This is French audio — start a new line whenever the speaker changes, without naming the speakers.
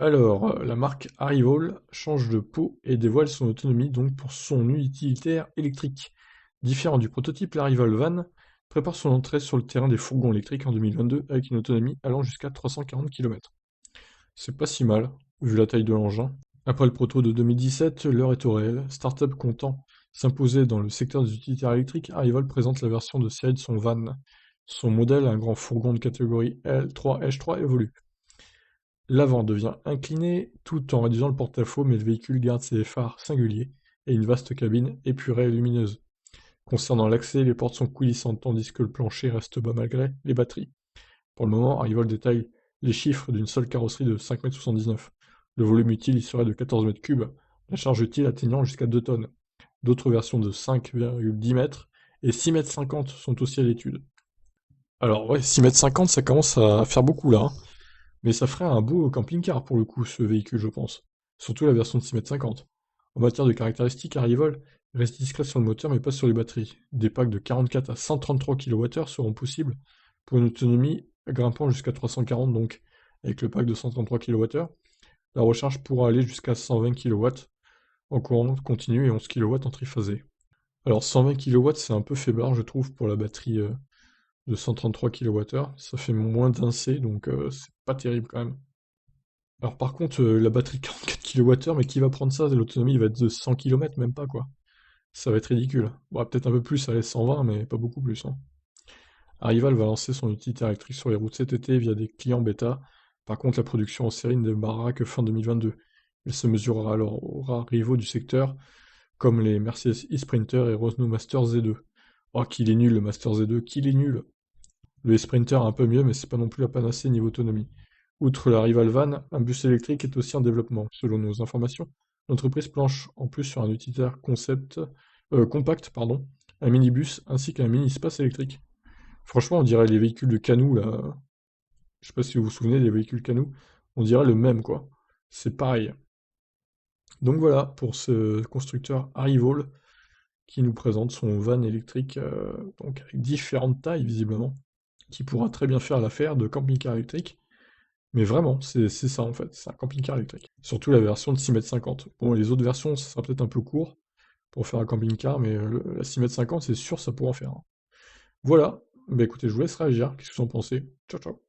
Alors, la marque Arrival change de peau et dévoile son autonomie donc pour son utilitaire électrique. Différent du prototype, l'Arrival Van prépare son entrée sur le terrain des fourgons électriques en 2022 avec une autonomie allant jusqu'à 340 km. C'est pas si mal, vu la taille de l'engin. Après le proto de 2017, l'heure est au réel. Startup comptant s'imposer dans le secteur des utilitaires électriques, Arrival présente la version de série de son van. Son modèle, un grand fourgon de catégorie L3 H3, évolue. L'avant devient incliné tout en réduisant le porte-à-faux, mais le véhicule garde ses phares singuliers et une vaste cabine épurée et lumineuse. Concernant l'accès, les portes sont coulissantes tandis que le plancher reste bas malgré les batteries. Pour le moment, Arrival détaille les chiffres d'une seule carrosserie de 5,79 m. Le volume utile y serait de 14 m3, la charge utile atteignant jusqu'à 2 tonnes. D'autres versions de 5,10 m et 6,50 m sont aussi à l'étude. Alors ouais, 6,50 m ça commence à faire beaucoup là, hein. Mais ça ferait un beau camping-car pour le coup, ce véhicule, je pense. Surtout la version de 6,50 m. En matière de caractéristiques, Arrival reste discret sur le moteur mais pas sur les batteries. Des packs de 44 à 133 kWh seront possibles pour une autonomie grimpant jusqu'à 340 donc. Avec le pack de 133 kWh, la recharge pourra aller jusqu'à 120 kW en courant continu et 11 kW en triphasé. Alors 120 kW c'est un peu faiblard je trouve pour la batterie de 133 kWh, ça fait moins d'un C donc c'est pas terrible quand même. Alors par contre, la batterie 44 kWh, mais qui va prendre ça? L'autonomie va être de 100 km, même pas quoi. Ça va être ridicule. Bon, peut-être un peu plus, allez, 120, mais pas beaucoup plus, hein. Arrival va lancer son utilitaire électrique sur les routes cet été via des clients bêta. Par contre, la production en série ne démarrera que fin 2022. Elle se mesurera alors aux rivaux du secteur, comme les Mercedes e-Sprinter et Renault Master Z2. Oh, qu'il est nul le Master Z2, qu'il est nul! Le e-Sprinter un peu mieux, mais c'est pas non plus la panacée niveau autonomie. Outre la Rival Van, un bus électrique est aussi en développement. Selon nos informations, l'entreprise planche en plus sur un utilitaire compact, pardon, un minibus ainsi qu'un mini-space électrique. Franchement, on dirait les véhicules de Canoo là. Je sais pas si vous vous souvenez des véhicules Canoo. On dirait le même quoi. C'est pareil. Donc voilà pour ce constructeur Arrival qui nous présente son van électrique, donc avec différentes tailles visiblement, qui pourra très bien faire l'affaire de camping-car électrique. Mais vraiment, c'est ça en fait, c'est un camping-car électrique. Surtout la version de 6,50 m. Bon, les autres versions, ça sera peut-être un peu court pour faire un camping-car, mais la 6,50 m, c'est sûr, ça pourra en faire un. Voilà, bah écoutez, je vous laisse réagir, qu'est-ce que vous en pensez? Ciao, ciao.